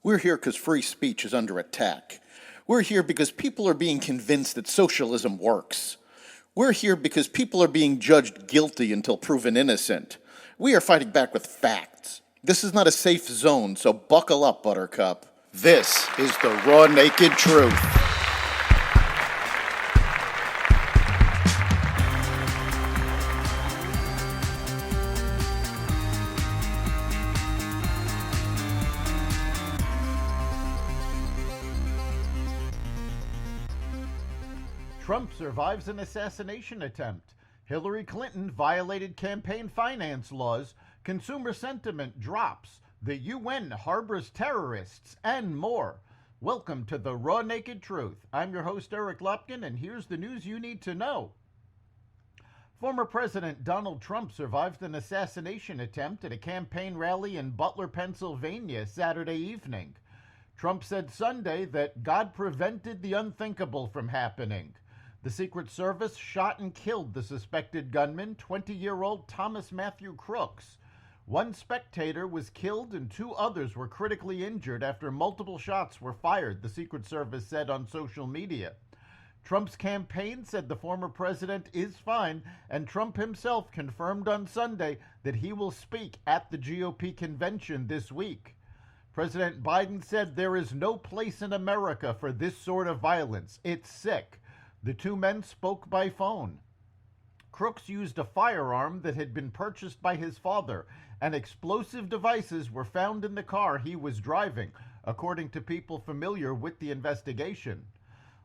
We're here because free speech is under attack. We're here because people are being convinced that socialism works. We're here because people are being judged guilty until proven innocent. We are fighting back with facts. This is not a safe zone, so buckle up, Buttercup. This is the raw, naked truth. Trump survives an assassination attempt. Hillary Clinton violated campaign finance laws. Consumer sentiment drops. The UN harbors terrorists, and more. Welcome to the Raw Naked Truth. I'm your host, Eric Lupkin, and here's the news you need to know. Former President Donald Trump survived an assassination attempt at a campaign rally in Butler, Pennsylvania, Saturday evening. Trump said Sunday that God prevented the unthinkable from happening. The Secret Service shot and killed the suspected gunman, 20-year-old Thomas Matthew Crooks. One spectator was killed and two others were critically injured after multiple shots were fired, the Secret Service said on social media. Trump's campaign said the former president is fine, and Trump himself confirmed on Sunday that he will speak at the GOP convention this week. President Biden said there is no place in America for this sort of violence. It's sick. The two men spoke by phone. Crooks used a firearm that had been purchased by his father, and explosive devices were found in the car he was driving, according to people familiar with the investigation.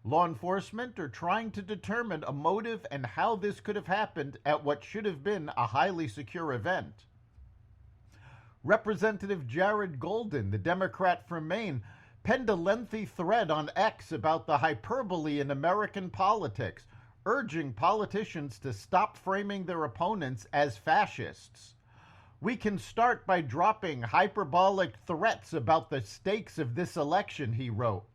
Law enforcement are trying to determine a motive and how this could have happened at what should have been a highly secure event. Representative Jared Golden, the Democrat from Maine, penned a lengthy thread on X about the hyperbole in American politics, urging politicians to stop framing their opponents as fascists. We can start by dropping hyperbolic threats about the stakes of this election, he wrote.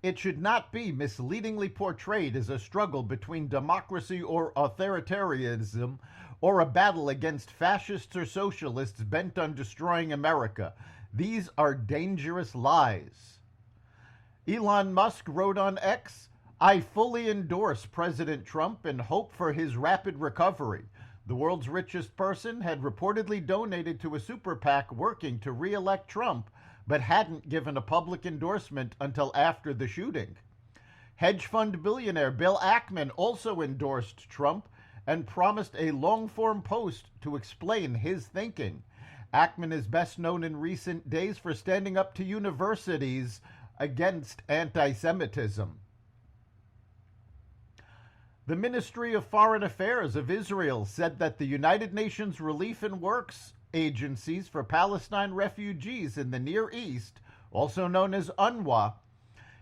It should not be misleadingly portrayed as a struggle between democracy or authoritarianism or a battle against fascists or socialists bent on destroying America. These are dangerous lies. Elon Musk wrote on X, I fully endorse President Trump and hope for his rapid recovery. The world's richest person had reportedly donated to a super PAC working to re-elect Trump, but hadn't given a public endorsement until after the shooting. Hedge fund billionaire Bill Ackman also endorsed Trump and promised a long-form post to explain his thinking. Ackman is best known in recent days for standing up to universities against anti-Semitism. The Ministry of Foreign Affairs of Israel said that the United Nations Relief and Works agencies for Palestine refugees in the Near East, also known as UNRWA,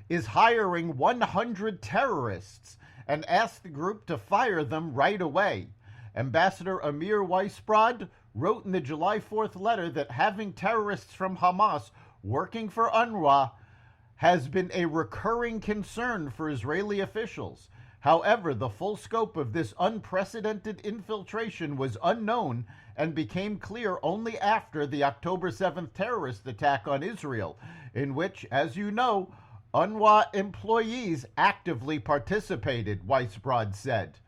is hiring 100 terrorists and asked the group to fire them right away. Ambassador Amir Weisbrod wrote in the July 4th letter that having terrorists from Hamas working for UNRWA has been a recurring concern for Israeli officials. However, the full scope of this unprecedented infiltration was unknown and became clear only after the October 7th terrorist attack on Israel, in which, as you know, UNRWA employees actively participated, Weisbrod said.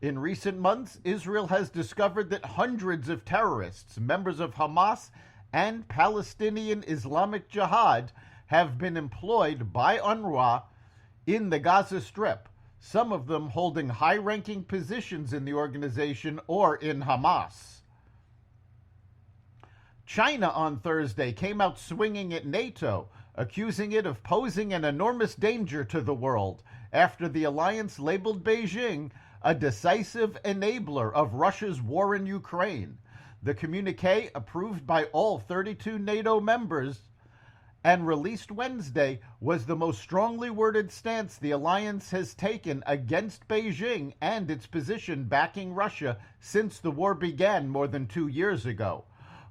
In recent months, Israel has discovered that hundreds of terrorists, members of Hamas and Palestinian Islamic Jihad, have been employed by UNRWA in the Gaza Strip, some of them holding high-ranking positions in the organization or in Hamas. China on Thursday came out swinging at NATO, accusing it of posing an enormous danger to the world after the alliance labeled Beijing a decisive enabler of Russia's war in Ukraine. The communiqué, approved by all 32 NATO members and released Wednesday, was the most strongly worded stance the alliance has taken against Beijing and its position backing Russia since the war began more than 2 years ago.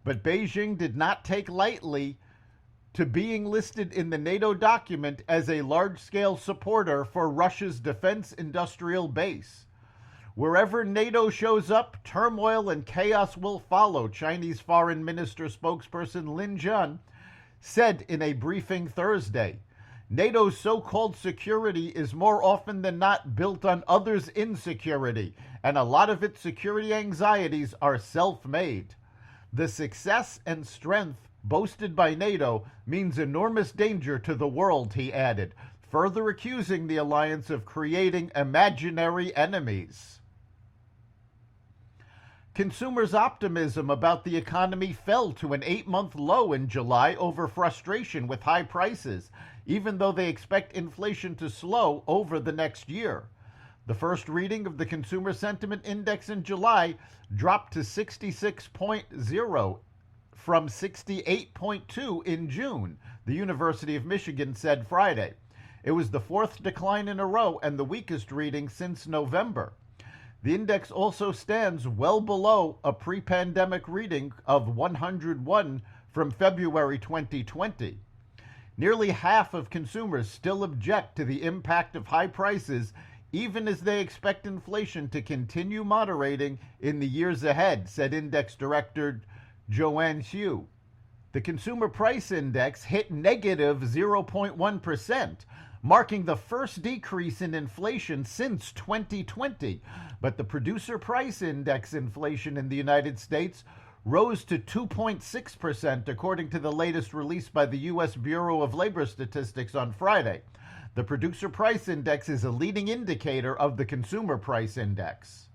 But Beijing did not take lightly to being listed in the NATO document as a large-scale supporter for Russia's defense industrial base. Wherever NATO shows up, turmoil and chaos will follow, Chinese Foreign Minister spokesperson Lin Jian said in a briefing Thursday. NATO's so-called security is more often than not built on others' insecurity, and a lot of its security anxieties are self-made. The success and strength boasted by NATO means enormous danger to the world, he added, further accusing the alliance of creating imaginary enemies. Consumers' optimism about the economy fell to an 8-month low in July over frustration with high prices, even though they expect inflation to slow over the next year. The first reading of the Consumer Sentiment Index in July dropped to 66.0 from 68.2 in June, the University of Michigan said Friday. It was the fourth decline in a row and the weakest reading since November. The index also stands well below a pre-pandemic reading of 101 from February 2020. Nearly half of consumers still object to the impact of high prices, even as they expect inflation to continue moderating in the years ahead, said Index Director Joanne Hsu. The Consumer Price Index hit negative 0.1%, marking the first decrease in inflation since 2020. But the Producer Price Index inflation in the United States rose to 2.6%, according to the latest release by the U.S. Bureau of Labor Statistics on Friday. The Producer Price Index is a leading indicator of the Consumer Price Index.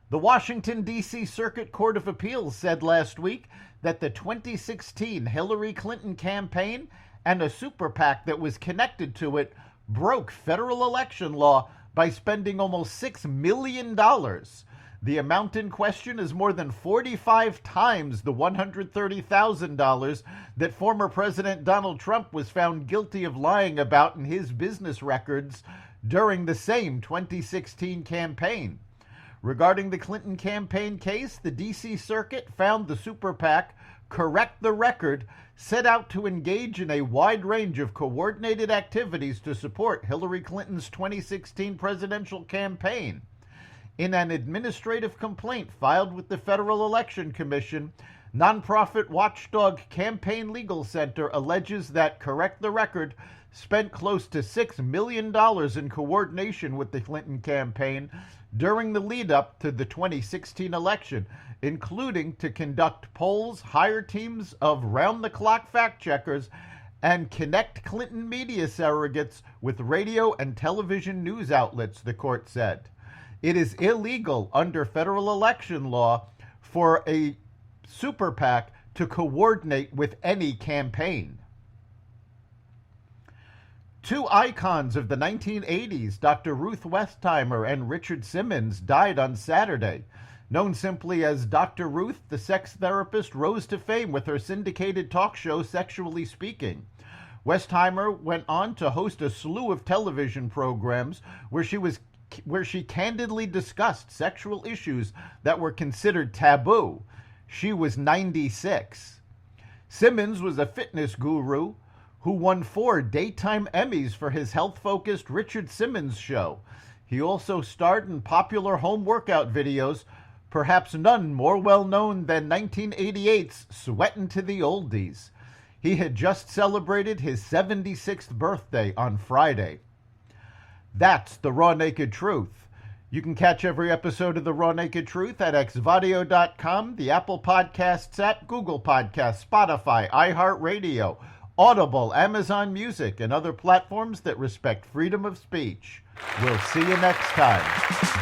The Washington, D.C. Circuit Court of Appeals said last week that the 2016 Hillary Clinton campaign and a super PAC that was connected to it broke federal election law by spending almost $6 million. The amount in question is more than 45 times the $130,000 that former President Donald Trump was found guilty of lying about in his business records during the same 2016 campaign. Regarding the Clinton campaign case, the D.C. Circuit found the super PAC, Correct the Record, set out to engage in a wide range of coordinated activities to support Hillary Clinton's 2016 presidential campaign. In an administrative complaint filed with the Federal Election Commission, nonprofit watchdog Campaign Legal Center alleges that Correct the Record spent close to $6 million in coordination with the Clinton campaign during the lead-up to the 2016 election, including to conduct polls, hire teams of round-the-clock fact-checkers, and connect Clinton media surrogates with radio and television news outlets, the court said. It is illegal under federal election law for a super PAC to coordinate with any campaign. Two icons of the 1980s, Dr. Ruth Westheimer and Richard Simmons, died on Saturday. Known simply as Dr. Ruth, the sex therapist rose to fame with her syndicated talk show Sexually Speaking. Westheimer went on to host a slew of television programs where she candidly discussed sexual issues that were considered taboo. She was 96. Simmons was a fitness guru who won 4 daytime Emmys for his health-focused Richard Simmons show. He also starred in popular home workout videos, perhaps none more well-known than 1988's Sweatin' to the Oldies. He had just celebrated his 76th birthday on Friday. That's The Raw Naked Truth. You can catch every episode of The Raw Naked Truth at xvadio.com, the Apple Podcasts app, Google Podcasts, Spotify, iHeartRadio, Audible, Amazon Music, and other platforms that respect freedom of speech. We'll see you next time.